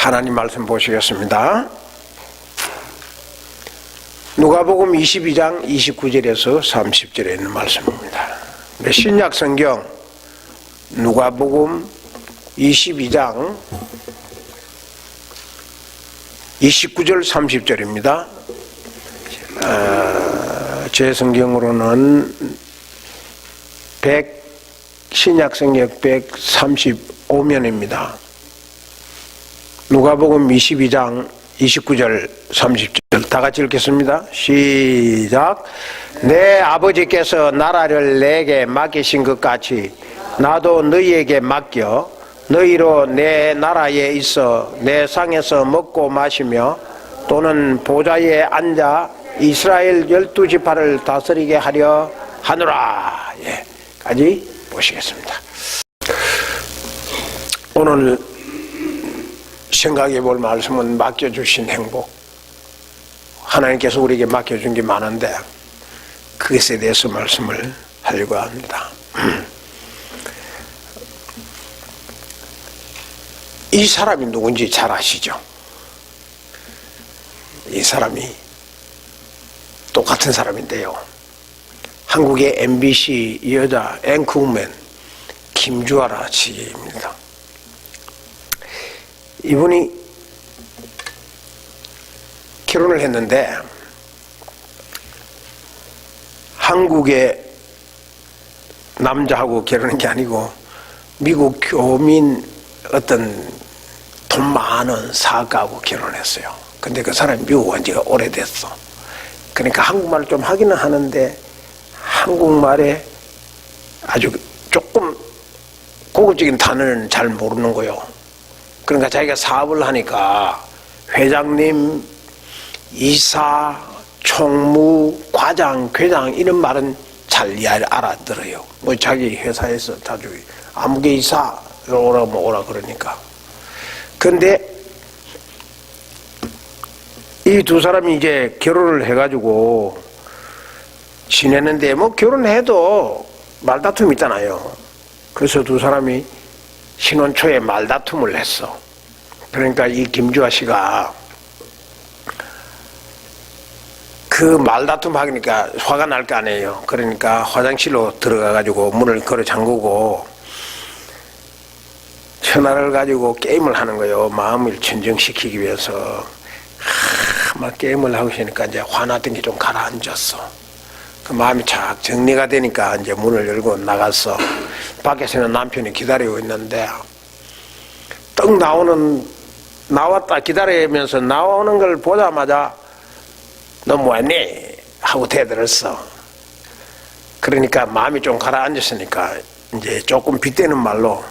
하나님 말씀 보시겠습니다. 누가복음 22장 29절에서 30절에 있는 말씀입니다. 신약 성경 누가복음 22장 29절 30절입니다. 제 성경으로는 신약성경 135면입니다. 누가복음 22장 29절 30절 다 같이 읽겠습니다. 시작. 내 아버지께서 나라를 내게 맡기신 것 같이 나도 너희에게 맡겨 너희로 내 나라에 있어 내 상에서 먹고 마시며 또는 보좌에 앉아 이스라엘 12지파를 다스리게 하려 하노라. 까지 보시겠습니다. 오늘 생각해 볼 말씀은 맡겨주신 행복. 하나님께서 우리에게 맡겨준 게 많은데 그것에 대해서 말씀을 하려고 합니다. 이 사람이 누군지 잘 아시죠? 이 사람이 똑같은 사람인데요. 한국의 MBC 여자 앵커우먼 김주아라 씨입니다. 이분이 결혼을 했는데 한국의 남자하고 결혼한 게 아니고 미국 교민 어떤 돈 많은 사가하고 결혼했어요. 근데 그 사람이 미국 온 지가 오래됐어. 그러니까 한국말을 좀 하기는 하는데 한국말에 아주 조금 고급적인 단어는 잘 모르는 거요. 그러니까 자기가 사업을 하니까 회장님, 이사, 총무, 과장, 회장 이런 말은 잘 알아들어요. 뭐 자기 회사에서 자주 아무개 이사 오라 그러니까. 근데 이 두 사람이 이제 결혼을 해가지고 지내는데 뭐 결혼해도 말다툼이 있잖아요. 그래서 두 사람이 신혼 초에 말다툼을 했어. 그러니까 이 김주아 씨가 그 말다툼 하니까 화가 날 거 아니에요. 그러니까 화장실로 들어가가지고 문을 걸어 잠그고 전화를 가지고 게임을 하는 거예요. 마음을 진정시키기 위해서. 막 게임을 하고 있으니까 이제 화났던 게 좀 가라앉았어. 그 마음이 착 정리가 되니까 이제 문을 열고 나갔어. 밖에서는 남편이 기다리고 있는데 떡 나왔다 기다리면서 나오는 걸 보자마자 너 뭐했니? 하고 대들었어. 그러니까 마음이 좀 가라앉았으니까 이제 조금 빗대는 말로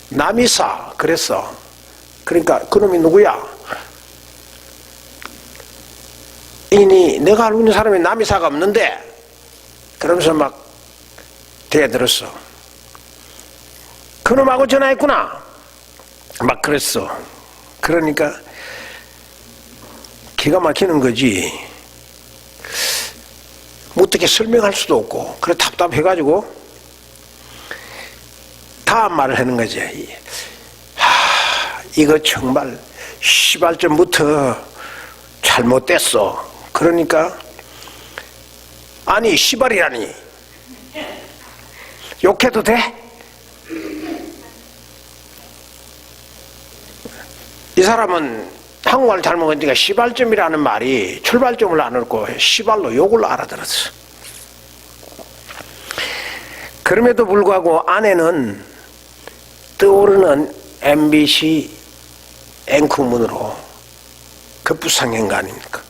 남이사 그랬어. 그러니까 그놈이 누구야? 이니 내가 알고 있는 사람이 남이사가 없는데 그러면서 막 대들었어. 그놈하고 전화했구나. 막 그랬어. 그러니까 기가 막히는 거지. 어떻게 설명할 수도 없고 그래 답답해가지고 다음 말을 하는 거지. 이거 정말 시발점부터 잘못됐어. 그러니까 아니 시발이라니 욕해도 돼? 이 사람은 한국말 잘못 하니까 시발점이라는 말이 출발점을 안 얻고 시발로 욕을 알아들었어. 그럼에도 불구하고 아내는 떠오르는 MBC 앵커문으로 급부상한 거 아닙니까?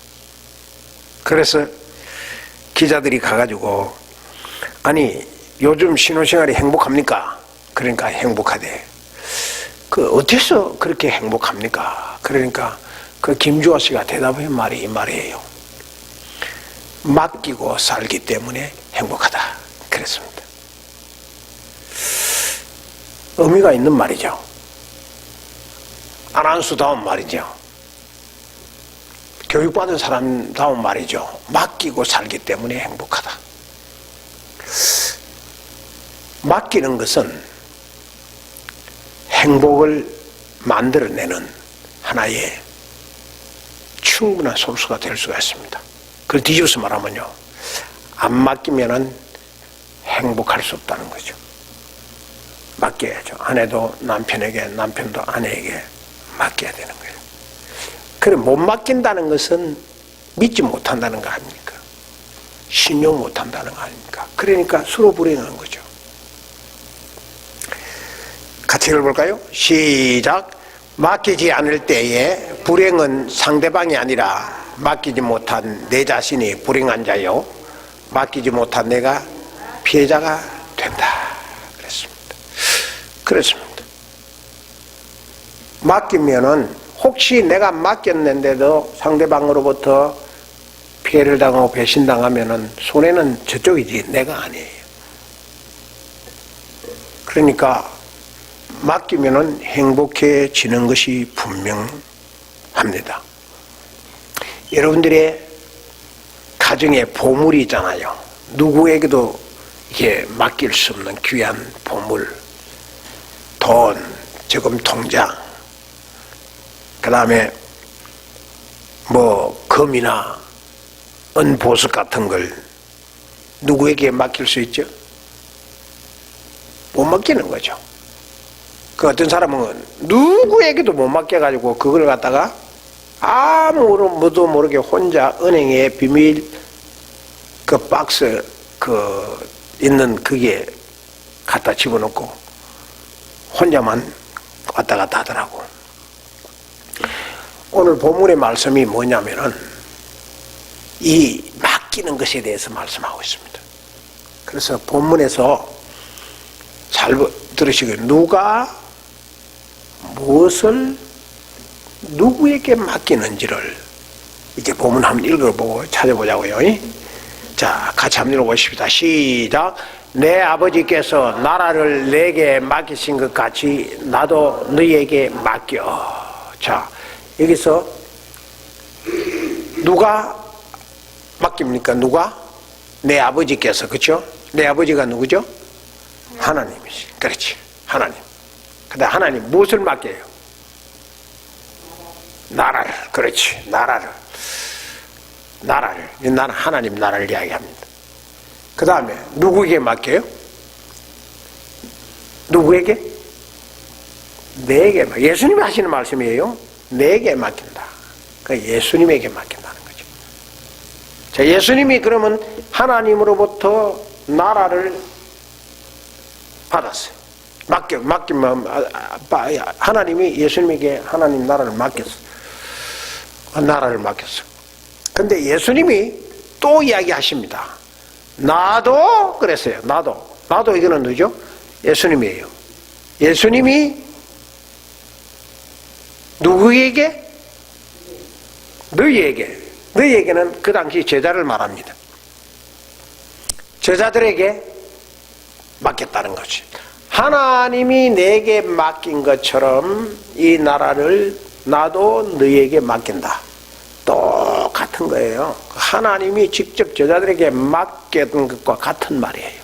그래서 기자들이 가가지고 아니 요즘 신혼생활이 행복합니까? 그러니까 행복하대. 그 어째서 그렇게 행복합니까? 그러니까 그 김주아 씨가 대답한 말이 이 말이에요. 맡기고 살기 때문에 행복하다. 그랬습니다. 의미가 있는 말이죠. 아나운서다운 말이죠. 교육받은 사람다운 말이죠. 맡기고 살기 때문에 행복하다. 맡기는 것은 행복을 만들어내는 하나의 충분한 소스가 될 수가 있습니다. 그걸 뒤집어서 말하면요, 안 맡기면은 행복할 수 없다는 거죠. 맡겨야죠. 아내도 남편에게, 남편도 아내에게 맡겨야 되는 거예요. 그래, 못 맡긴다는 것은 믿지 못한다는 거 아닙니까? 신용 못한다는 거 아닙니까? 그러니까 서로 불행한 거죠. 같이 읽어볼까요? 시작. 맡기지 않을 때에 불행은 상대방이 아니라 맡기지 못한 내 자신이 불행한 자요, 맡기지 못한 내가 피해자가 된다. 그렇습니다. 맡기면은 혹시 내가 맡겼는데도 상대방으로부터 피해를 당하고 배신당하면은 손해는 저쪽이지 내가 아니에요. 그러니까 맡기면은 행복해지는 것이 분명합니다. 여러분들의 가정에 보물이 있잖아요. 누구에게도 이게 맡길 수 없는 귀한 보물, 돈, 저금통장, 그 다음에 뭐 금이나 은보석 같은 걸 누구에게 맡길 수 있죠? 못 맡기는 거죠. 그 어떤 사람은 누구에게도 못 맡겨가지고 그걸 갖다가 아무도 모르게 혼자 은행에 비밀 그 박스 그 있는 그게 갖다 집어넣고 혼자만 왔다 갔다 하더라고. 오늘 본문의 말씀이 뭐냐면은 이 맡기는 것에 대해서 말씀하고 있습니다. 그래서 본문에서 잘 들으시고요. 누가 무엇을 누구에게 맡기는지를 이제 본문 한번 읽어보고 찾아보자고요. 자, 같이 한번 읽어보십시다. 시작. 내 아버지께서 나라를 내게 맡기신 것 같이 나도 너희에게 맡겨. 자, 여기서 누가 맡깁니까? 누가? 내 아버지께서. 그렇죠? 내 아버지가 누구죠? 하나님이시. 그렇지, 하나님. 근데 하나님 무엇을 맡겨요? 나라를. 그렇지, 나라를. 나는 하나님 나라를 이야기합니다. 그 다음에 누구에게 맡겨요? 누구에게? 내게 맡겨. 예수님이 하시는 말씀이에요. 내게 맡긴다. 그러니까 예수님에게 맡긴다는 거죠. 자, 예수님이 그러면 하나님으로부터 나라를 받았어요. 맡기면 하나님이 예수님에게 하나님 나라를 맡겼어. 나라를 맡겼어. 근데 예수님이 또 이야기하십니다. 나도 그랬어요. 나도 이거는 누구죠? 예수님이에요. 예수님이 누구에게? 너희에게는 그 당시 제자를 말합니다. 제자들에게 맡겼다는 거지. 하나님이 내게 맡긴 것처럼 이 나라를 나도 너희에게 맡긴다. 똑같은 거예요. 하나님이 직접 제자들에게 맡겼던 것과 같은 말이에요.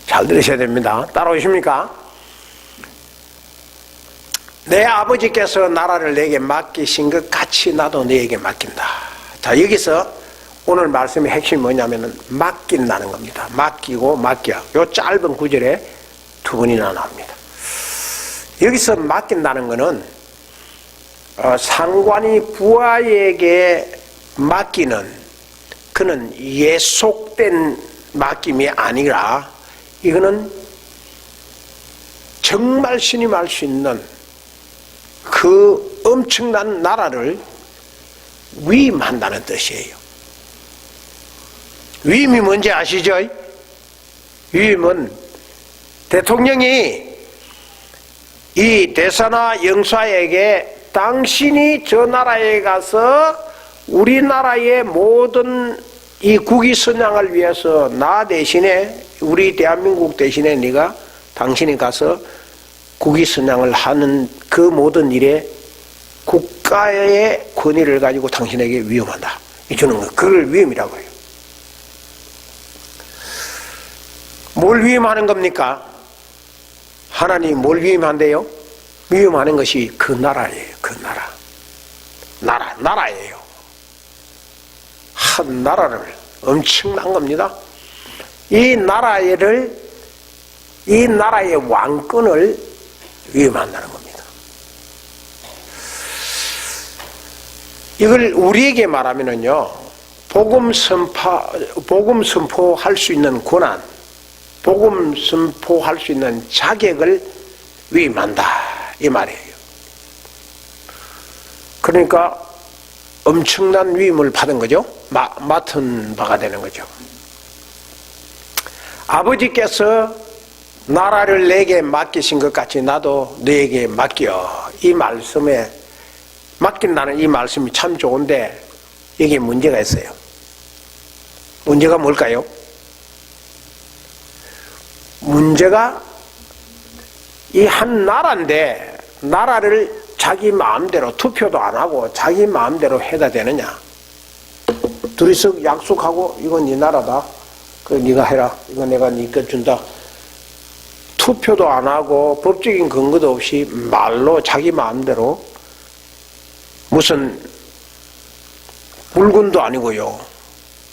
잘 들으셔야 됩니다. 따라오십니까? 내 아버지께서 나라를 내게 맡기신 것 같이 나도 너에게 맡긴다. 자, 여기서 오늘 말씀의 핵심이 뭐냐면은 맡긴다는 겁니다. 맡기고 맡겨. 요 짧은 구절에 두 번이나 나옵니다. 여기서 맡긴다는 거는 상관이 부하에게 맡기는 그는 예속된 맡김이 아니라 이거는 정말 신임할 수 있는 그 엄청난 나라를 위임한다는 뜻이에요. 위임이 뭔지 아시죠? 위임은 대통령이 이 대사나 영사에게 당신이 저 나라에 가서 우리나라의 모든 이 국위 선양을 위해서 나 대신에 우리 대한민국 대신에 당신이 가서 국위 선양을 하는 그 모든 일에 국가의 권위를 가지고 당신에게 위임한다. 주는 거. 그걸 위임이라고 해요. 뭘 위임하는 겁니까? 하나님이 뭘 위임한대요? 위임하는 것이 그 나라예요. 그 나라예요. 한 나라를, 엄청난 겁니다. 이 나라의 왕권을 위임한다는 겁니다. 이걸 우리에게 말하면은요, 복음 선포할 수 있는 권한, 복음 선포할 수 있는 자격을 위임한다, 이 말이에요. 그러니까 엄청난 위임을 받은 거죠. 맡은 바가 되는 거죠. 아버지께서 나라를 내게 맡기신 것 같이 나도 너에게 맡겨. 이 말씀에 맡긴다는 이 말씀이 참 좋은데 여기에 문제가 있어요. 문제가 뭘까요? 문제가 이 한 나라인데 나라를 자기 마음대로 투표도 안 하고 자기 마음대로 해다 되느냐? 둘이서 약속하고 이건 네 나라다. 그 네가 해라. 이거 내가 네게 준다. 투표도 안 하고 법적인 근거도 없이 말로 자기 마음대로 무슨 물건도 아니고요.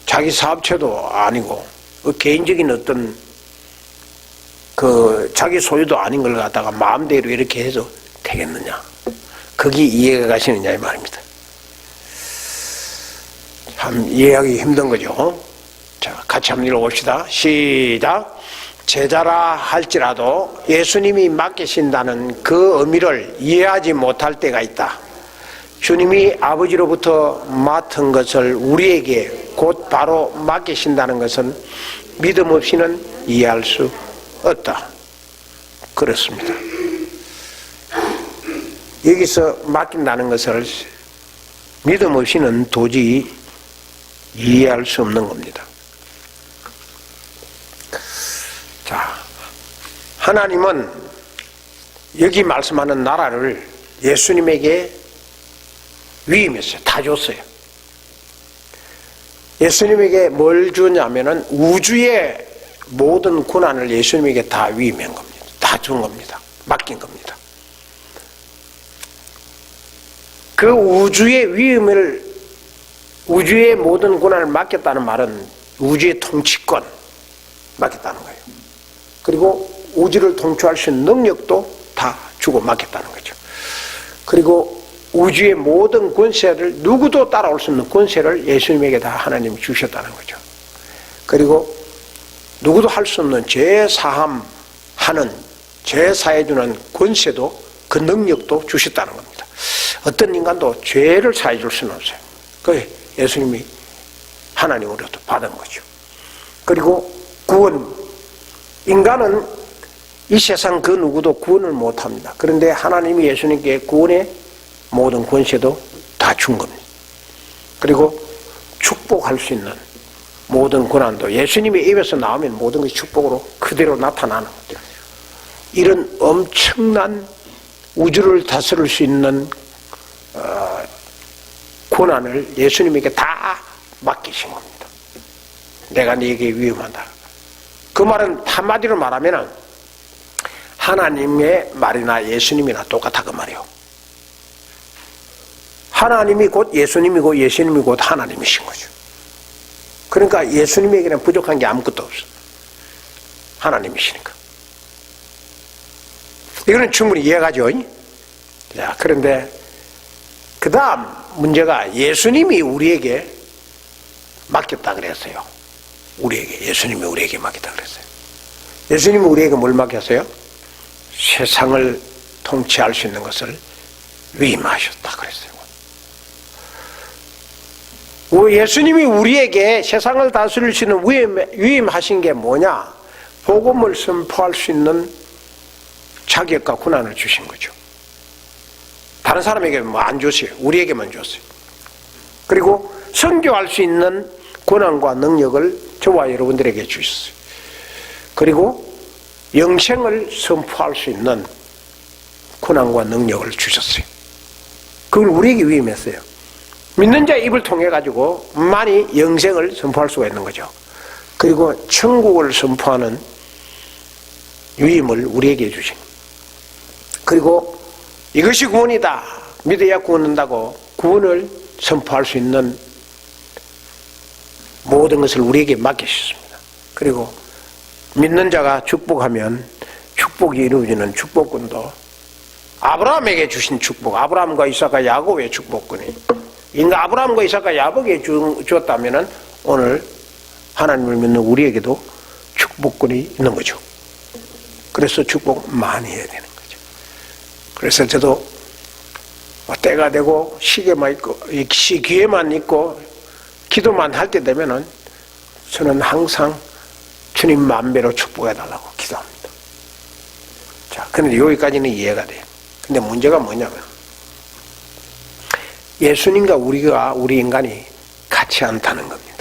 자기 사업체도 아니고 개인적인 어떤 그 자기 소유도 아닌 걸 갖다가 마음대로 이렇게 해서 되겠느냐? 거기 이해가 가시느냐 이 말입니다. 참 이해하기 힘든 거죠. 자, 같이 한번 읽어봅시다. 시작. 제자라 할지라도 예수님이 맡기신다는 그 의미를 이해하지 못할 때가 있다. 주님이 아버지로부터 맡은 것을 우리에게 곧 바로 맡기신다는 것은 믿음 없이는 이해할 수 없다. 그렇습니다. 여기서 맡긴다는 것을 믿음 없이는 도저히 이해할 수 없는 겁니다. 자, 하나님은 여기 말씀하는 나라를 예수님에게 위임했어요. 다 줬어요. 예수님에게 뭘 주냐면은 우주의 모든 고난을 예수님에게 다 위임한 겁니다. 다 준 겁니다. 맡긴 겁니다. 그 우주의 위임을, 우주의 모든 고난을 맡겼다는 말은 우주의 통치권 맡겼다는 거예요. 그리고 우주를 통치할 수 있는 능력도 다 주고 맡겼다는 거죠. 그리고 우주의 모든 권세를, 누구도 따라올 수 없는 권세를 예수님에게 다 하나님이 주셨다는 거죠. 그리고 누구도 할 수 없는 죄 사함하는, 죄 사해주는 권세도, 그 능력도 주셨다는 겁니다. 어떤 인간도 죄를 사해 줄 수는 없어요. 그 예수님이 하나님으로부터 받은 거죠. 그리고 구원, 인간은 이 세상 그 누구도 구원을 못합니다. 그런데 하나님이 예수님께 구원의 모든 권세도 다 준 겁니다. 그리고 축복할 수 있는 모든 권한도 예수님의 입에서 나오면 모든 것이 축복으로 그대로 나타나는 거죠. 이런 엄청난 우주를 다스릴 수 있는 권한을 예수님에게 다 맡기신 겁니다. 내가 네게 위임한다. 그 말은 한마디로 말하면 하나님의 말이나 예수님이나 똑같아 그 말이에요. 하나님이 곧 예수님이고 예수님이 곧 하나님이신 거죠. 그러니까 예수님에게는 부족한 게 아무것도 없어. 하나님이시니까. 이거는 충분히 이해가죠. 자, 그런데 그 다음 문제가 예수님이 우리에게 맡겼다 그랬어요. 예수님이 우리에게 맡겼다 그랬어요. 예수님이 우리에게 뭘 맡겼어요? 세상을 통치할 수 있는 것을 위임하셨다 그랬어요. 예수님이 우리에게 세상을 다스릴 수 있는 위임하신 게 뭐냐? 복음을 선포할 수 있는 자격과 권한을 주신 거죠. 다른 사람에게 뭐 안 줬어요. 우리에게만 줬어요. 그리고 선교할 수 있는 권한과 능력을 저와 여러분들에게 주셨어요. 그리고 영생을 선포할 수 있는 권한과 능력을 주셨어요. 그걸 우리에게 위임했어요. 믿는 자의 입을 통해 가지고 많이 영생을 선포할 수가 있는 거죠. 그리고 천국을 선포하는 위임을 우리에게 주신. 그리고 이것이 구원이다. 믿어야 구원한다고 구원을 선포할 수 있는 모든 것을 우리에게 맡기셨습니다. 그리고 믿는 자가 축복하면 축복이 이루어지는 축복권도 아브라함에게 주신 축복, 아브라함과 이삭과 야곱의 축복권이 인가 아브라함과 이삭과 야곱에게 주었다면 오늘 하나님을 믿는 우리에게도 축복권이 있는 거죠. 그래서 축복 많이 해야 되는 거죠. 그래서 저도 때가 되고 시계만 있고 기회만 있고 기도만 할 때 되면은 저는 항상 주님 만배로 축복해 달라고 기도합니다. 자, 그런데 여기까지는 이해가 돼요. 근데 문제가 뭐냐면 예수님과 우리 인간이 같이 않다는 겁니다.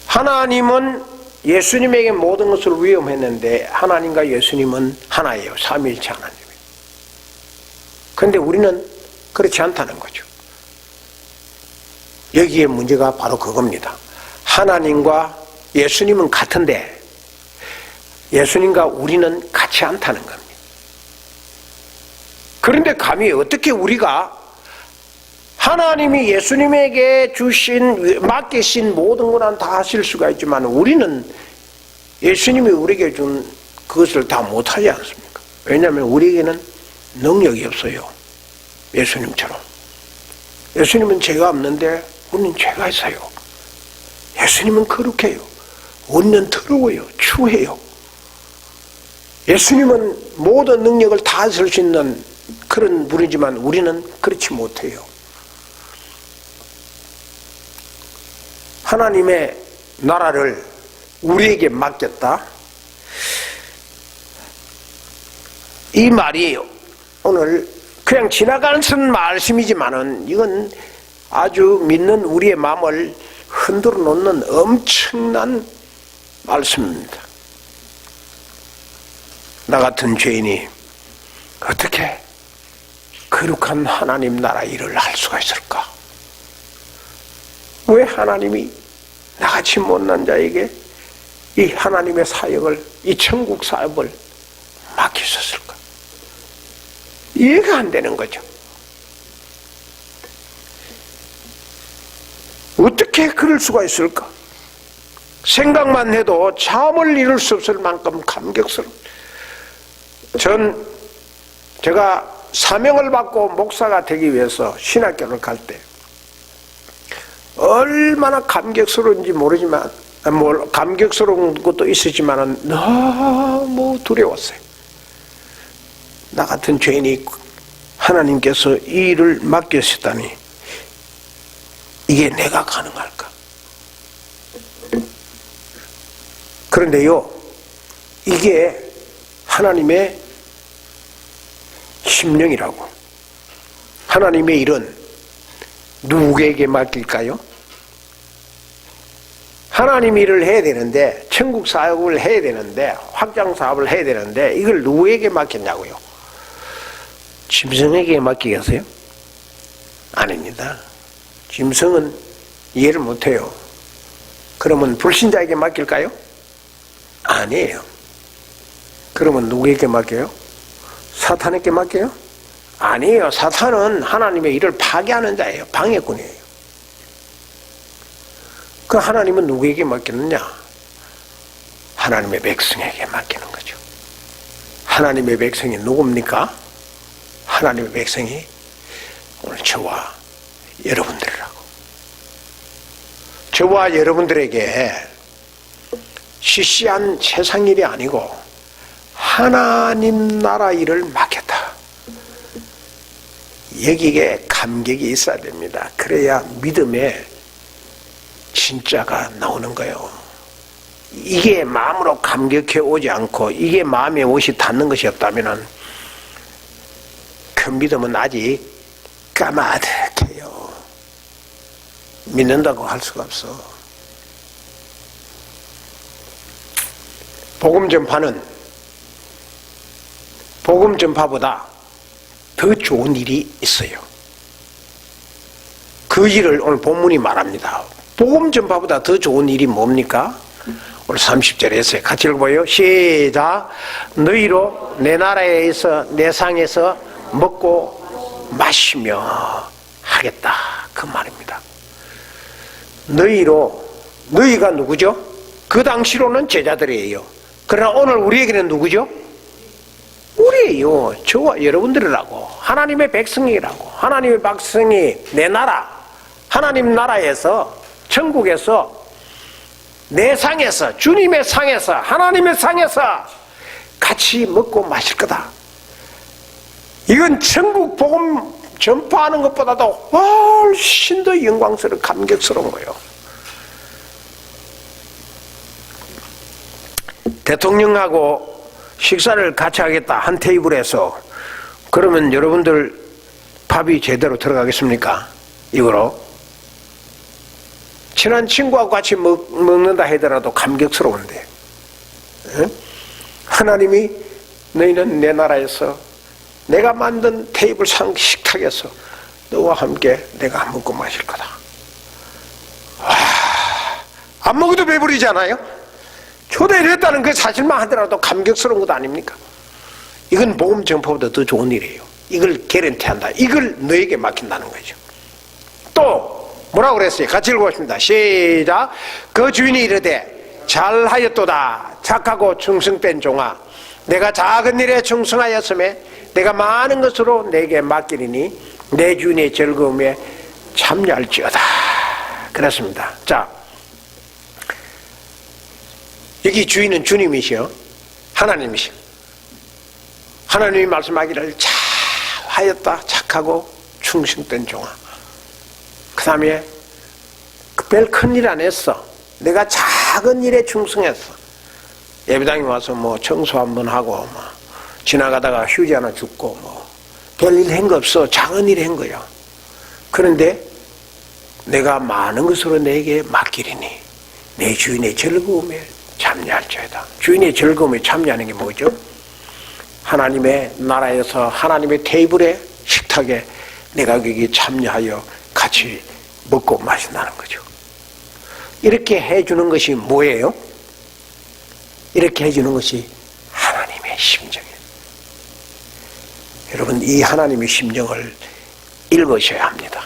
하나님은 예수님에게 모든 것을 위임했는데 하나님과 예수님은 하나예요. 삼위일체 하나님이에요. 그런데 우리는 그렇지 않다는 거죠. 여기에 문제가 바로 그겁니다. 하나님과 예수님은 같은데 예수님과 우리는 같이 않다는 겁니다. 그런데 감히 어떻게 우리가 하나님이 예수님에게 맡기신 모든 것은 다 하실 수가 있지만 우리는 예수님이 우리에게 준 그것을 다 못하지 않습니까? 왜냐하면 우리에게는 능력이 없어요. 예수님처럼. 예수님은 죄가 없는데 우리는 죄가 있어요. 예수님은 거룩해요. 우리는 더러워요. 추해요. 예수님은 모든 능력을 다 쓸 수 있는 그런 분이지만 우리는 그렇지 못해요. 하나님의 나라를 우리에게 맡겼다. 이 말이 오늘 그냥 지나가는 말씀이지만은 이건 아주 믿는 우리의 마음을 흔들어 놓는 엄청난 말씀입니다. 나 같은 죄인이 어떻게 거룩한 하나님 나라 일을 할 수가 있을까? 왜 하나님이 나같이 못난 자에게 이 하나님의 사역을, 이 천국 사역을 맡기셨을까? 이해가 안 되는 거죠. 어떻게 그럴 수가 있을까? 생각만 해도 잠을 이룰 수 없을 만큼 감격스러워. 제가 사명을 받고 목사가 되기 위해서 신학교를 갈 때 얼마나 감격스러운지 모르지만 감격스러운 것도 있었지만 너무 두려웠어요. 나 같은 죄인이 하나님께서 이 일을 맡기셨다니 이게 내가 가능할까? 그런데요, 이게 하나님의 심령이라고. 하나님의 일은 누구에게 맡길까요? 하나님 일을 해야 되는데, 천국 사역을 해야 되는데, 확장 사업을 해야 되는데 이걸 누구에게 맡겼냐고요? 짐승에게 맡기겠어요? 아닙니다. 짐승은 이해를 못해요. 그러면 불신자에게 맡길까요? 아니에요. 그러면 누구에게 맡겨요? 사탄에게 맡겨요? 아니에요. 사탄은 하나님의 일을 파괴하는 자예요. 방해꾼이에요. 그 하나님은 누구에게 맡기느냐? 하나님의 백성에게 맡기는 거죠. 하나님의 백성이 누굽니까? 하나님의 백성이 오늘 저와 여러분들이라고. 저와 여러분들에게 시시한 세상 일이 아니고 하나님 나라 일을 맡겼다. 여기에 감격이 있어야 됩니다. 그래야 믿음의 진짜가 나오는 거예요. 이게 마음으로 감격해 오지 않고 이게 마음에 옷이 닿는 것이 없다면 그 믿음은 아직 까마득해요. 믿는다고 할 수가 없어. 복음 전파보다 더 좋은 일이 있어요. 그 일을 오늘 본문이 말합니다. 복음 전파보다 더 좋은 일이 뭡니까? 오늘 30절에 했어요. 같이 읽어봐요. 시작. 너희로 내 나라에서 내 상에서 먹고 마시며 하겠다. 그 말입니다. 너희로, 너희가 누구죠? 그 당시로는 제자들이에요. 그러나 오늘 우리에게는 누구죠? 우리예요. 저와 여러분들이라고. 하나님의 백성이라고. 하나님의 백성이 내 나라, 하나님 나라에서, 천국에서, 내 상에서, 주님의 상에서, 하나님의 상에서 같이 먹고 마실 거다. 이건 천국 복음 전파하는 것보다도 훨씬 더 영광스러운, 감격스러운 거예요. 대통령하고 식사를 같이 하겠다, 한 테이블에서. 그러면 여러분들 밥이 제대로 들어가겠습니까? 이거로. 친한 친구하고 같이 먹는다 하더라도 감격스러운데, 응? 하나님이 너희는 내 나라에서 내가 만든 테이블 상 식탁에서 너와 함께 내가 먹고 마실 거다. 와, 안 먹어도 배부르잖아요. 초대를 했다는 그 사실만 하더라도 감격스러운 것 아닙니까? 이건 복음 전파보다 더 좋은 일이에요. 이걸 개런티한다. 이걸 너에게 맡긴다는 거죠. 또 뭐라고 그랬어요? 같이 읽어보겠습니다. 시작. 그 주인이 이르되 잘하였도다 착하고 충성된 종아, 내가 작은 일에 충성하였음에 내가 많은 것으로 내게 맡기리니 내 주인의 즐거움에 참여할지어다. 그렇습니다. 자, 여기 주인은 주님이시요, 하나님이시요. 하나님이 말씀하기를 잘하였다 착하고 충성된 종아. 그 다음에 별 큰일 안 했어. 내가 작은 일에 충성했어. 예배당에 와서 뭐 청소 한번 하고 뭐 지나가다가 휴지 하나 줍고 뭐 별일 한 거 없어. 작은 일 한 거야. 그런데 내가 많은 것으로 내게 맡기리니 내 주인의 즐거움에 참여할지어다. 주인의 즐거움에 참여하는 게 뭐죠? 하나님의 나라에서 하나님의 테이블에, 식탁에 내가 거기 참여하여 같이 먹고 마신다는 거죠. 이렇게 해주는 것이 뭐예요? 이렇게 해주는 것이 하나님의 심정이에요. 여러분, 이 하나님의 심정을 읽으셔야 합니다.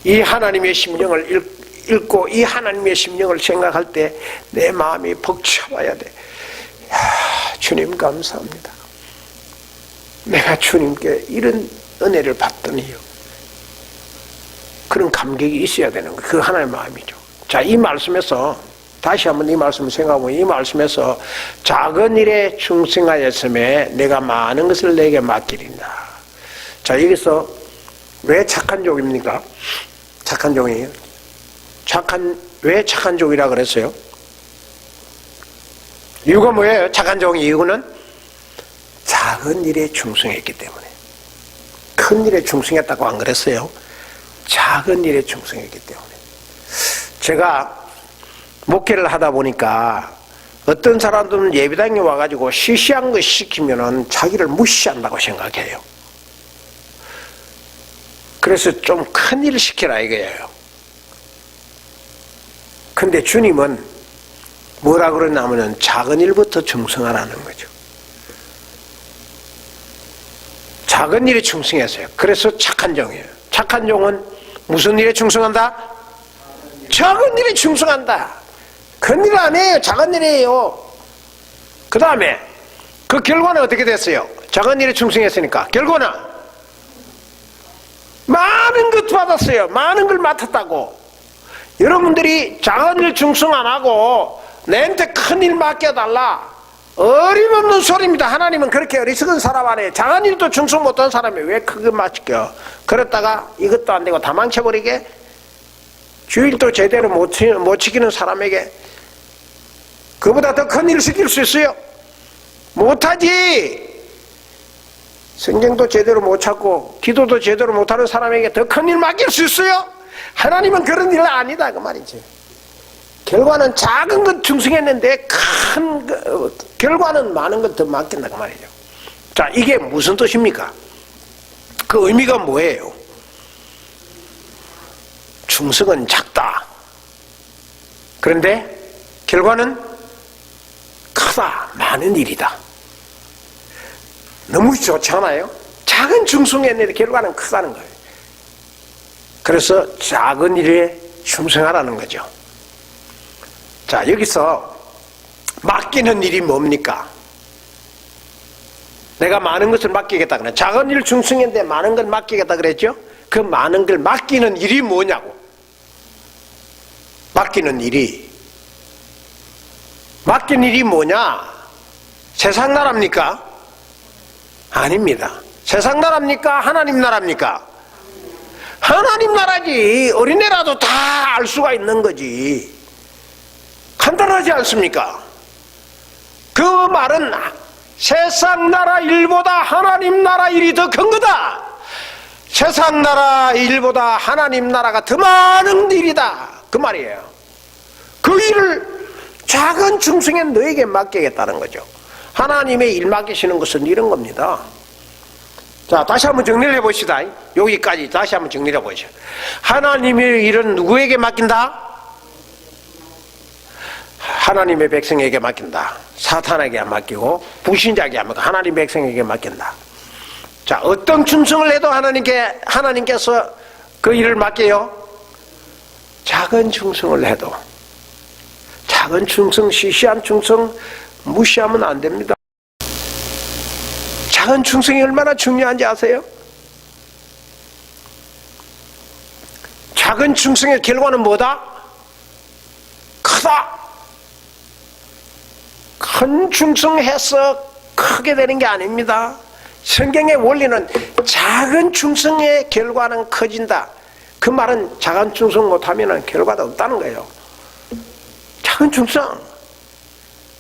이 하나님의 심정을 읽고 이 하나님의 심정을 생각할 때 내 마음이 벅차와야 돼. 주님 감사합니다. 내가 주님께 이런 은혜를 받더니요. 그런 감격이 있어야 되는 거예요. 그 하나의 마음이죠. 자, 이 말씀에서 다시 한번 이 말씀을 생각해보면, 이 말씀에서 작은 일에 충성하였음에 내가 많은 것을 내게 맡기린다. 자, 여기서 왜 착한 종입니까? 착한 종이에요. 왜 착한 종이라 그랬어요? 이유가 뭐예요? 착한 종의 이유는 작은 일에 충성했기 때문에. 큰 일에 충성했다고 안 그랬어요? 작은 일에 충성했기 때문에. 제가 목회를 하다 보니까 어떤 사람들은 예배당에 와가지고 시시한 거 시키면은 자기를 무시한다고 생각해요. 그래서 좀 큰 일을 시키라 이거예요. 근데 주님은 뭐라 그러냐면은 작은 일부터 충성하라는 거죠. 작은 일에 충성했어요. 그래서 착한 종이에요. 착한 종은 무슨 일에 충성한다? 작은 일에 충성한다. 큰 일 안 해요. 작은 일이에요. 그 다음에 그 결과는 어떻게 됐어요? 작은 일에 충성했으니까 결과는 많은 것 받았어요. 많은 걸 맡았다고. 여러분들이 작은 일 충성 안 하고 내한테 큰 일 맡겨달라, 어림없는 소리입니다. 하나님은 그렇게 어리석은 사람 아니에요. 작은 일도 충성 못한 사람이 왜 크게 맡겨? 그랬다가 이것도 안 되고 다 망쳐버리게, 주일도 제대로 못 지키는 사람에게 그보다 더 큰 일을 시킬 수 있어요? 못하지. 성경도 제대로 못 찾고 기도도 제대로 못하는 사람에게 더 큰 일 맡길 수 있어요? 하나님은 그런 일 아니다 그 말이지. 결과는 작은 것 충성했는데 큰 결과는 많은 것 더 맡긴다 그 말이죠. 자, 이게 무슨 뜻입니까? 그 의미가 뭐예요? 충성은 작다. 그런데 결과는 크다, 많은 일이다. 너무 좋지 않아요? 작은 충성의 결과는 크다는 거예요. 그래서 작은 일에 충성하라는 거죠. 자, 여기서 맡기는 일이 뭡니까? 내가 많은 것을 맡기겠다 그래. 작은 일 충성인데 많은 걸 맡기겠다 그랬죠? 그 많은 걸 맡기는 일이 뭐냐고. 맡기는 일이 뭐냐? 세상 나라입니까? 아닙니다. 세상 나라입니까? 하나님 나라입니까? 하나님 나라지. 어린애라도 다 알 수가 있는 거지. 간단하지 않습니까? 그 말은 세상 나라 일보다 하나님 나라 일이 더 큰 거다. 세상 나라 일보다 하나님 나라가 더 많은 일이다. 그 말이에요. 그 일을 작은 충성에 너에게 맡기겠다는 거죠. 하나님의 일 맡기시는 것은 이런 겁니다. 자, 다시 한번 정리를 해봅시다. 여기까지 다시 한번 정리를 해보죠. 하나님의 일은 누구에게 맡긴다? 하나님의 백성에게 맡긴다. 사탄에게 맡기고 불신자에게 안 맡기고 하나님의 백성에게 맡긴다. 자, 어떤 충성을 해도 하나님께서 그 일을 맡겨요? 작은 충성을 해도. 작은 충성, 시시한 충성 무시하면 안 됩니다. 작은 충성이 얼마나 중요한지 아세요? 작은 충성의 결과는 뭐다? 크다. 큰 충성해서 크게 되는 게 아닙니다. 성경의 원리는 작은 충성의 결과는 커진다. 그 말은 작은 충성 못하면 결과도 없다는 거예요. 작은 충성.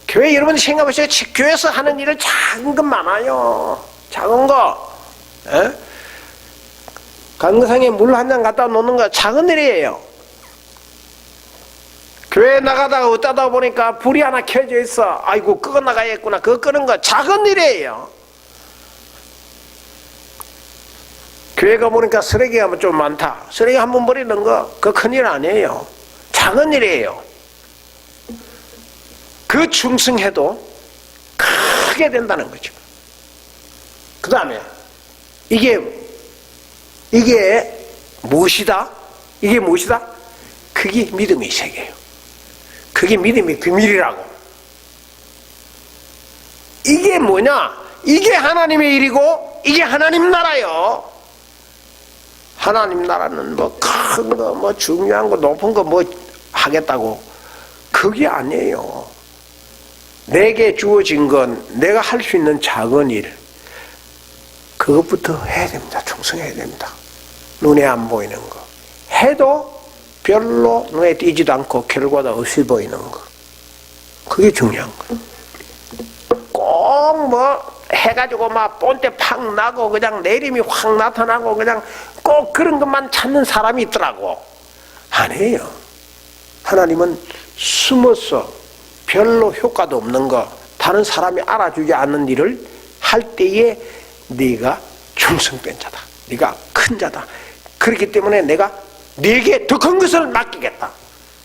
교회 여러분이 생각해보세요. 교회에서 하는 일은 작은 것 많아요. 작은 거. 강상에 물 한 잔 갖다 놓는 거 작은 일이에요. 교회 나가다가 어쩌다 보니까 불이 하나 켜져 있어. 아이고 끄고 나가야겠구나. 그거 끄는 거 작은 일이에요. 교회 가보니까 쓰레기가 좀 많다. 쓰레기 한 번 버리는 거 그거 큰일 아니에요. 작은 일이에요. 그 충성해도 크게 된다는 거죠. 그 다음에 이게 무엇이다? 이게 무엇이다? 그게 믿음의 세계예요. 그게 믿음의 비밀이라고. 이게 뭐냐? 이게 하나님의 일이고 이게 하나님 나라요. 하나님 나라는 뭐 큰 거, 뭐 중요한 거, 높은 거 뭐 하겠다고 그게 아니에요. 내게 주어진 건 내가 할 수 있는 작은 일 그것부터 해야 됩니다. 충성해야 됩니다. 눈에 안 보이는 거 해도 별로 눈에 띄지도 않고 결과도 없이 보이는 거 그게 중요한 거예요. 꼭 뭐 해가지고 막 본때 팍 나고 그냥 내림이 확 나타나고 그냥 꼭 그런 것만 찾는 사람이 있더라고. 아니에요. 하나님은 숨어서 별로 효과도 없는 거 다른 사람이 알아주지 않는 일을 할 때에 네가 충성된 자다. 네가 큰 자다. 그렇기 때문에 내가 네게 더 큰 것을 맡기겠다.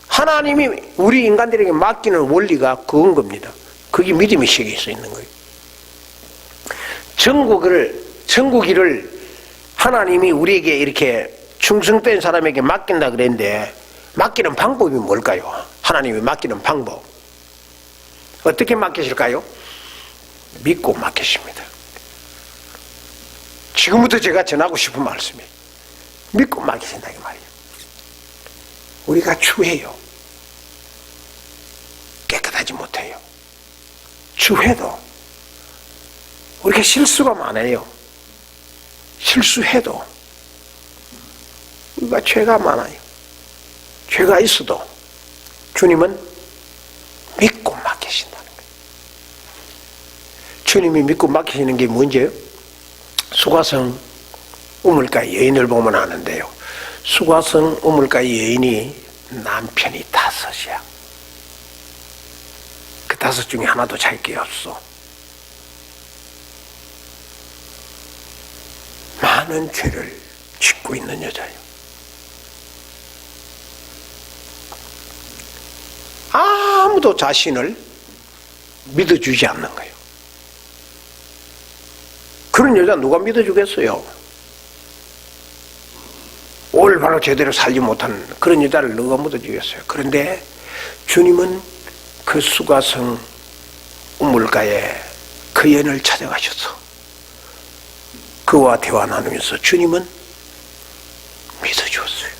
하나님이 우리 인간들에게 맡기는 원리가 그건 겁니다. 그게 믿음의 세계에 서 있는 거예요. 전국일을 하나님이 우리에게 이렇게 충성된 사람에게 맡긴다 그랬는데 맡기는 방법이 뭘까요? 하나님이 맡기는 방법 어떻게 맡기실까요? 믿고 맡기십니다. 지금부터 제가 전하고 싶은 말씀이에요. 믿고 맡기신다 이 말이에요. 우리가 추해요. 깨끗하지 못해요. 추해도 우리가 실수가 많아요. 실수해도 우리가 죄가 많아요. 죄가 있어도 주님은 믿고 맡기신다는 거예요. 주님이 믿고 맡기시는 게 뭔지요? 수가성 우물가 여인을 보면 아는데요. 수가성 우물가 여인이 남편이 5이야. 그 5 중에 하나도 잘 게 없어. 많은 죄를 짓고 있는 여자예요. 아무도 자신을 믿어주지 않는 거예요. 그런 여자 누가 믿어주겠어요? 올바로 제대로 살지 못한 그런 여자를 누가 믿어주겠어요? 그런데 주님은 그 수가성 우물가에 그 여인을 찾아가셔서 그와 대화 나누면서 주님은 믿어주었어요.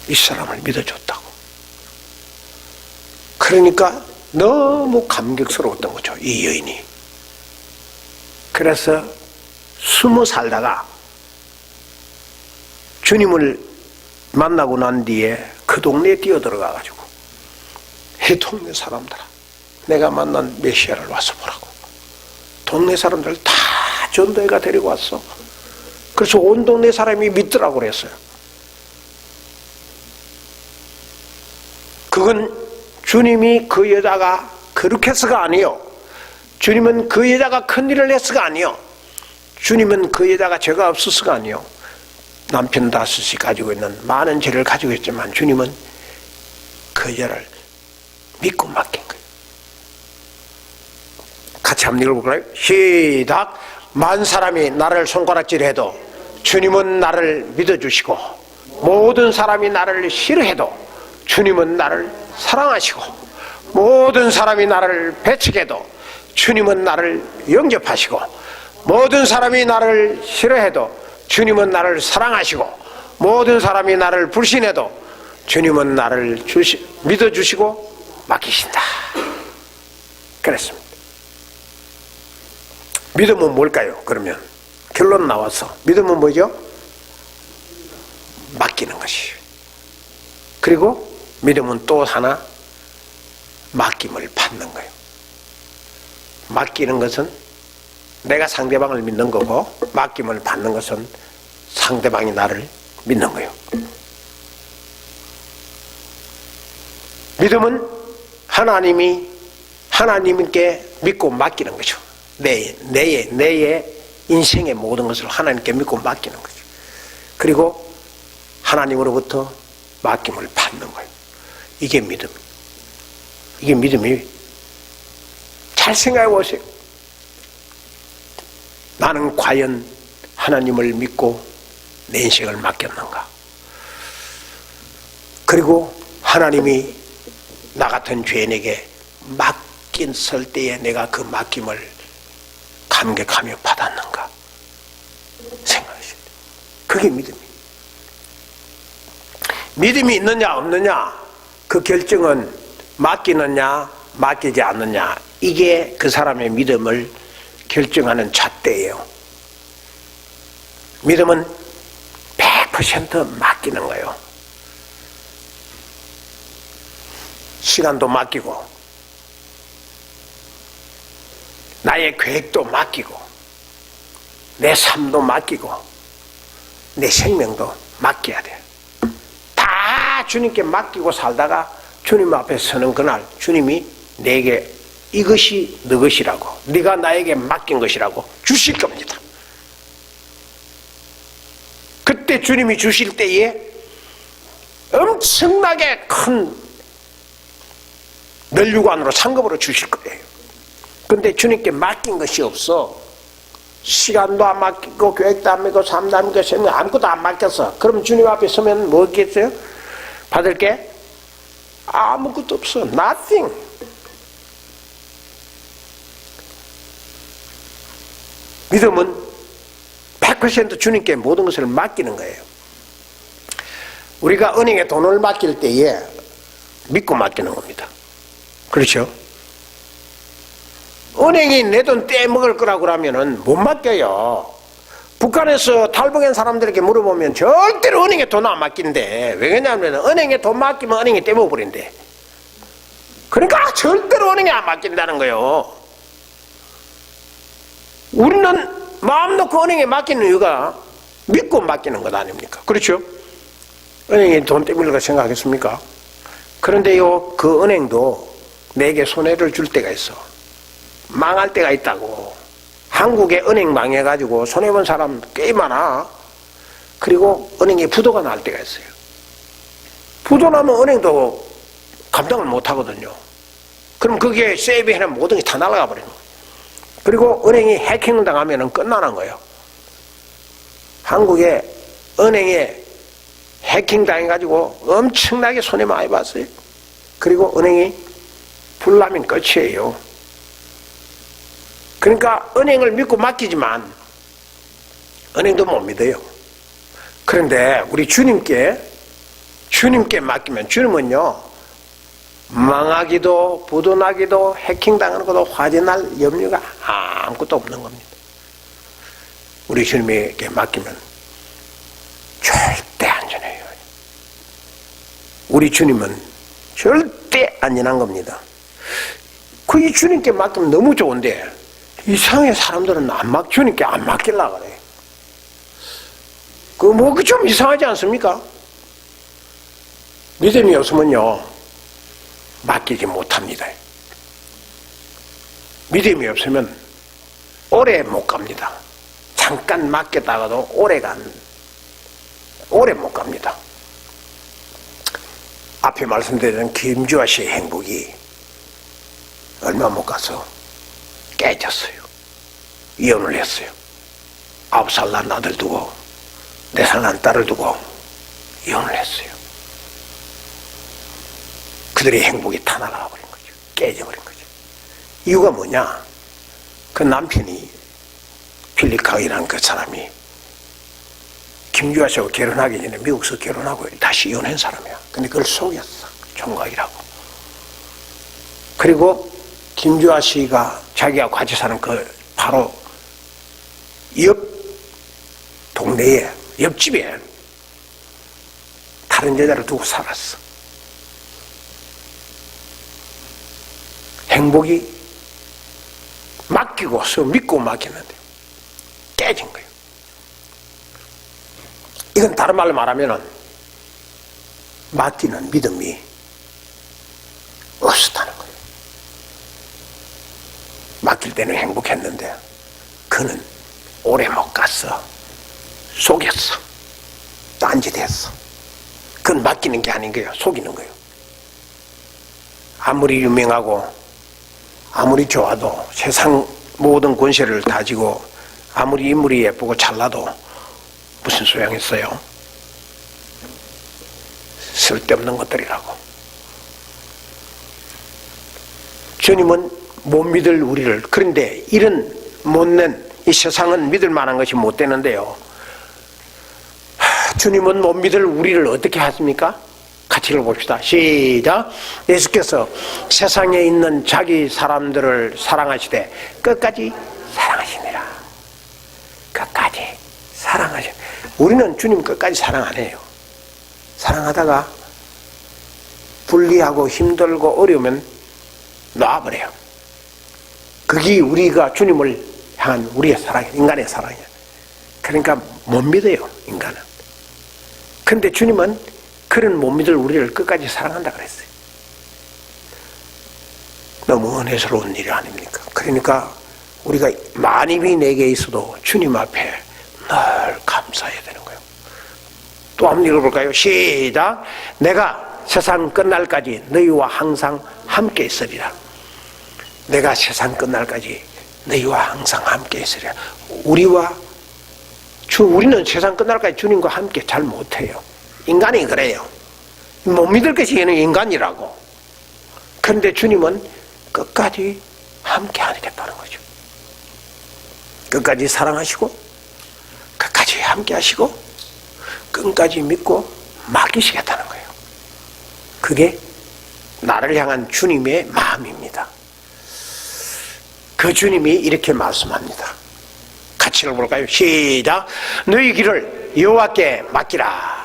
이 사람을 믿어줬다고. 그러니까 너무 감격스러웠던 거죠, 이 여인이. 그래서 숨어 살다가 주님을 만나고 난 뒤에 그 동네에 뛰어들어가가지고 이 동네 사람들아, 내가 만난 메시아를 와서 보라고. 동네 사람들 다 전도회가 데리고 왔어. 그래서 온 동네 사람이 믿더라고 그랬어요. 그건 주님이 그 여자가 그렇게 해서가 아니요. 주님은 그 여자가 큰 일을 했어가 아니요. 주님은 그 여자가 죄가 없었어가 아니요. 남편 5이 가지고 있는 많은 죄를 가지고 있지만 주님은 그 여자를 믿고 맡긴 거예요. 같이 한번 읽어볼까요? 시작. 만 사람이 나를 손가락질해도 주님은 나를 믿어주시고 모든 사람이 나를 싫어해도 주님은 나를 사랑하시고 모든 사람이 나를 배척해도 주님은 나를 영접하시고 모든 사람이 나를 싫어해도 주님은 나를 사랑하시고 모든 사람이 나를 불신해도 주님은 나를 믿어주시고 맡기신다. 그랬습니다. 믿음은 뭘까요? 그러면 결론 나와서 믿음은 뭐죠? 맡기는 것이에요. 그리고 믿음은 또 하나 맡김을 받는 거예요. 맡기는 것은 내가 상대방을 믿는 거고 맡김을 받는 것은 상대방이 나를 믿는 거예요. 믿음은 하나님께 믿고 맡기는 거죠. 내의 인생의 모든 것을 하나님께 믿고 맡기는 거죠. 그리고 하나님으로부터 맡김을 받는 거예요. 이게 믿음. 이게 믿음이. 잘 생각해 보세요. 나는 과연 하나님을 믿고 내 인생을 맡겼는가? 그리고 하나님이 나 같은 죄인에게 맡겼을 때에 내가 그 맡김을 감격하며 받았는가? 생각하시죠. 그게 믿음이에요. 믿음이 있느냐 없느냐 그 결정은 맡기느냐 맡기지 않느냐, 이게 그 사람의 믿음을 결정하는 잣대예요. 믿음은 100% 맡기는 거예요. 시간도 맡기고 나의 계획도 맡기고 내 삶도 맡기고 내 생명도 맡겨야 돼. 다 주님께 맡기고 살다가 주님 앞에 서는 그날 주님이 내게 이것이 너 것이라고, 네가 나에게 맡긴 것이라고 주실 겁니다. 그때 주님이 주실 때에 엄청나게 큰 멸류관으로 상급으로 주실 거예요. 근데 주님께 맡긴 것이 없어. 시간도 안 맡기고 계획도 안 맡기고 삶도 안 맡기고 생명 아무것도 안 맡겼어. 그럼 주님 앞에 서면 뭐겠어요? 받을 게 아무것도 없어. Nothing. 믿음은 100% 주님께 모든 것을 맡기는 거예요. 우리가 은행에 돈을 맡길 때에 믿고 맡기는 겁니다. 그렇죠? 은행이 내 돈 떼먹을 거라고 하면은 못 맡겨요. 북한에서 탈북한 사람들에게 물어보면 절대로 은행에 돈 안 맡긴대. 왜냐하면 은행에 돈 맡기면 은행이 떼먹어버린대. 그러니까 절대로 은행에 안 맡긴다는 거예요. 우리는 마음 놓고 은행에 맡기는 이유가 믿고 맡기는 것 아닙니까? 그렇죠? 은행에 돈 떼밀까 생각하겠습니까? 그런데요, 그 은행도 내게 손해를 줄 때가 있어. 망할 때가 있다고. 한국에 은행 망해가지고 손해본 사람 꽤 많아. 그리고 은행에 부도가 날 때가 있어요. 부도 나면 은행도 감당을 못 하거든요. 그럼 그게 세이브해놓으면 모든 게 다 날아가 버리는 거예요. 그리고 은행이 해킹 당하면 끝나는 거예요. 한국에 은행에 해킹 당해가지고 엄청나게 손해 많이 봤어요. 그리고 은행이 불나면 끝이에요. 그러니까 은행을 믿고 맡기지만 은행도 못 믿어요. 그런데 우리 주님께 맡기면 주님은요, 망하기도 부도나기도 해킹당하는 것도 화재날 염려가 아무것도 없는 겁니다. 우리 주님에게 맡기면 절대 안전해요. 우리 주님은 절대 안전한 겁니다. 그 이 주님께 맡기면 너무 좋은데 이상하게 사람들은 주님께 안 맡기려고 그래요. 그 좀 이상하지 않습니까? 믿음이 없으면요, 맡기지 못합니다. 믿음이 없으면 오래 못 갑니다. 잠깐 맡겼다가도 오래 못 갑니다. 앞에 말씀드린 김주아 씨의 행복이 얼마 못 가서 깨졌어요. 이혼을 했어요. 9살 난 아들 두고 4살 난 딸을 두고 이혼을 했어요. 그들의 행복이 다 날아가 버린 거죠. 깨져버린 거죠. 이유가 뭐냐? 그 남편이 필립강이라는 그 사람이 김주아 씨하고 결혼하기 전에 미국에서 결혼하고 다시 이혼한 사람이야. 근데 그걸 속였어. 총각이라고. 그리고 김주아 씨가 자기가 같이 사는 그 바로 옆 동네에, 옆집에 다른 여자를 두고 살았어. 행복이 맡기고서 믿고 맡겼는데 깨진 거예요. 이건 다른 말로 말하면은 맡기는 믿음이 없었다는 거예요. 맡길 때는 행복했는데 그는 오래 못 갔어. 속였어. 딴짓했어. 그건 맡기는 게 아닌 거예요. 속이는 거예요. 아무리 유명하고 아무리 좋아도 세상 모든 권세를 가지고 아무리 인물이 예쁘고 잘나도 무슨 소용이 있어요? 쓸데없는 것들이라고. 주님은 못 믿을 우리를, 그런데 이런 못된 이 세상은 믿을 만한 것이 못 되는데요, 주님은 못 믿을 우리를 어떻게 하십니까? 같이 읽어봅시다. 시작. 예수께서 세상에 있는 자기 사람들을 사랑하시되 끝까지 사랑하시니라. 끝까지 사랑하시니. 우리는 주님 끝까지 사랑 안 해요. 사랑하다가 불리하고 힘들고 어려우면 놔버려요. 그게 우리가 주님을 향한 우리의 사랑이에요. 인간의 사랑이에요. 그러니까 못 믿어요, 인간은. 근데 주님은 그런 못 믿을 우리를 끝까지 사랑한다 그랬어요. 너무 은혜스러운 일이 아닙니까? 그러니까 우리가 만입이 내게 있어도 주님 앞에 늘 감사해야 되는 거예요. 또 한번 읽어볼까요? 시작. 내가 세상 끝날까지 너희와 항상 함께 있으리라. 내가 세상 끝날까지 너희와 항상 함께 있으리라. 우리는 세상 끝날까지 주님과 함께 잘 못해요. 인간이 그래요. 못 믿을 것이 얘는 인간이라고. 그런데 주님은 끝까지 함께 하겠다는 거죠. 끝까지 사랑하시고 끝까지 함께 하시고 끝까지 믿고 맡기시겠다는 거예요. 그게 나를 향한 주님의 마음입니다. 그 주님이 이렇게 말씀합니다. 같이 읽어볼까요? 시작. 너희 길을 여호와께 맡기라.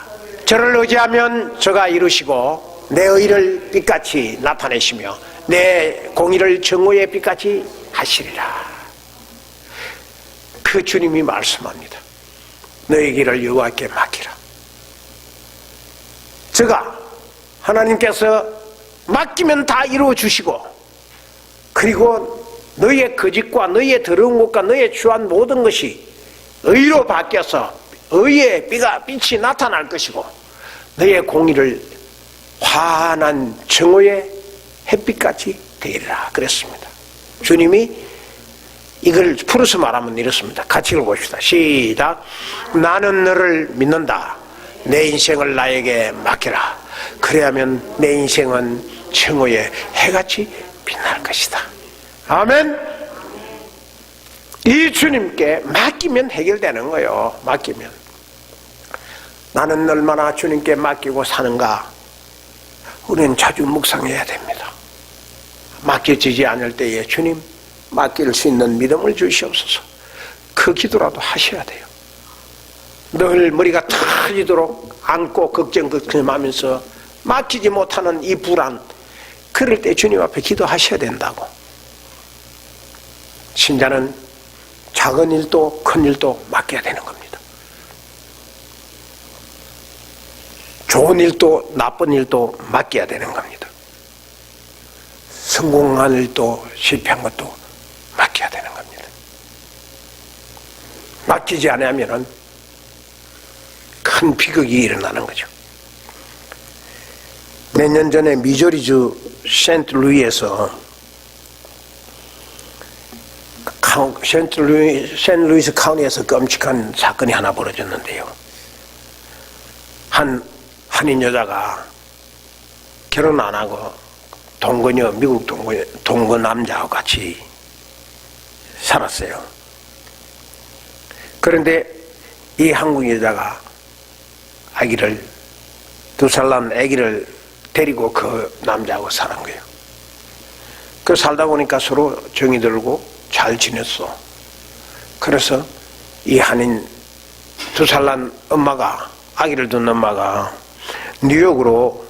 저를 의지하면 저가 이루시고 내 의를 빛같이 나타내시며 내 공의를 정오의 빛같이 하시리라. 그 주님이 말씀합니다. 너희 길을 여호와께 맡기라. 저가 하나님께서 맡기면 다 이루어 주시고, 그리고 너희의 거짓과 너희의 더러운 것과 너희의 취한 모든 것이 의로 바뀌어서 의의 빛이 나타날 것이고 너희의 공의를 환한 정오의 햇빛같이 되리라 그랬습니다. 주님이 이걸 풀어서 말하면 이렇습니다. 같이 읽어봅시다. 시작. 나는 너를 믿는다. 내 인생을 나에게 맡겨라. 그래야면 내 인생은 정오의 해같이 빛날 것이다. 아멘. 이 주님께 맡기면 해결되는 거예요. 맡기면. 나는 얼마나 주님께 맡기고 사는가 우리는 자주 묵상해야 됩니다. 맡겨지지 않을 때에 주님 맡길 수 있는 믿음을 주시옵소서. 그 기도라도 하셔야 돼요. 늘 머리가 터지도록 안고 걱정하면서 맡기지 못하는 이 불안, 그럴 때 주님 앞에 기도하셔야 된다고. 신자는 작은 일도 큰 일도 맡겨야 되는 겁니다. 좋은 일도 나쁜 일도 맡겨야 되는 겁니다. 성공한 일도 실패한 것도 맡겨야 되는 겁니다. 맡기지 않으면 큰 비극이 일어나는 거죠. 몇 년 전에 미주리주 센트루이에서 센트루이스 카운티에서 끔찍한 사건이 하나 벌어졌는데요. 한인 여자가 결혼 안 하고 동거녀, 미국 동거 남자하고 같이 살았어요. 그런데 이 한국 여자가 아기를, 2살 난 아기를 데리고 그 남자하고 사는 거예요. 그 살다 보니까 서로 정이 들고 잘 지냈어. 그래서 이 한인 2살 난 엄마가, 아기를 둔 엄마가 뉴욕으로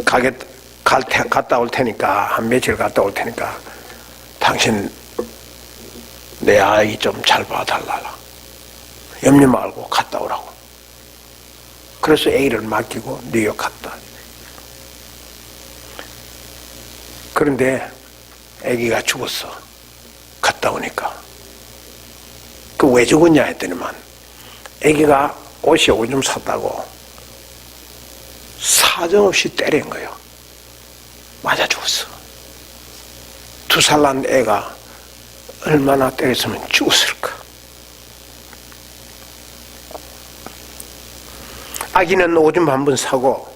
갔다 올 테니까, 한 며칠 갔다 올 테니까 당신 내 아이 좀 잘 봐달라. 염려 말고 갔다 오라고. 그래서 아기를 맡기고 뉴욕 갔다. 그런데 아기가 죽었어. 갔다 오니까. 그 왜 죽었냐 했더니만 아기가 옷이 오줌 쌌다고 사정없이 때린 거예요. 맞아 죽었어. 2살 난 애가 얼마나 때렸으면 죽었을까. 아기는 오줌 한 번 사고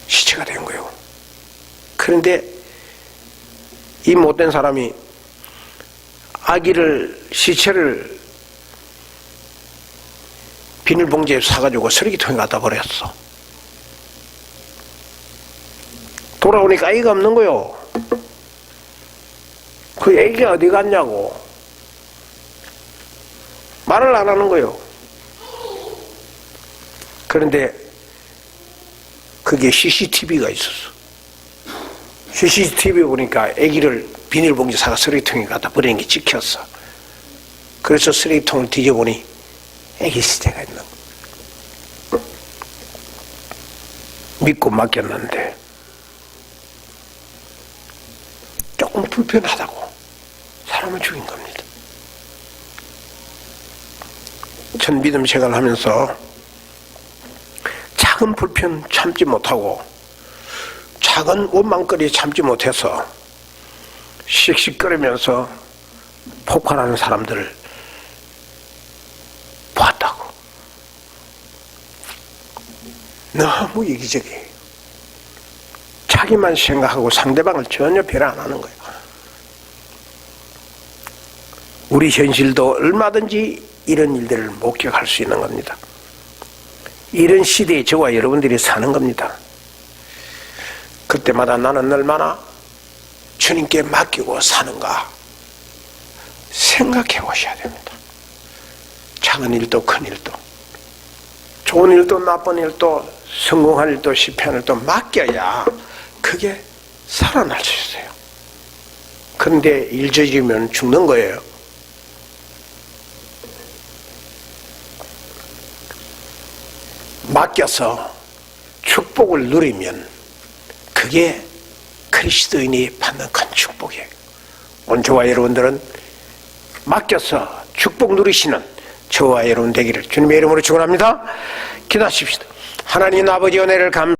시체가 된 거예요. 그런데 이 못된 사람이 시체를 비닐봉지에 사가지고 쓰레기통에 갖다 버렸어. 돌아오니까 아기가 없는 거요. 그 아기가 어디 갔냐고 말을 안 하는 거요. 그런데 그게 CCTV가 있었어. CCTV 보니까 아기를 비닐봉지 사가 쓰레기통에 갖다 버리는 게 찍혔어. 그래서 쓰레기통을 뒤져보니 아기 시체가 있는 거. 믿고 맡겼는데 조금 불편하다고 사람을 죽인 겁니다. 전 믿음 생활을 하면서 작은 불편 참지 못하고 작은 원망거리 참지 못해서 씩씩거리면서 폭발하는 사람들을 보았다고. 너무 이기적이에요. 자기만 생각하고 상대방을 전혀 배려 안 하는 거예요. 우리 현실도 얼마든지 이런 일들을 목격할 수 있는 겁니다. 이런 시대에 저와 여러분들이 사는 겁니다. 그때마다 나는 얼마나 주님께 맡기고 사는가 생각해 보셔야 됩니다. 작은 일도 큰 일도, 좋은 일도 나쁜 일도, 성공한 일도 실패한 일도 맡겨야 그게 살아날 수 있어요. 그런데 일 저지르면 죽는 거예요. 맡겨서 축복을 누리면 그게 그리스도인이 받는 큰 축복이에요. 오늘 저와 여러분들은 맡겨서 축복 누리시는 저와 여러분 되기를 주님의 이름으로 축원합니다. 기도하십시다. 하나님 아버지 은혜를 감사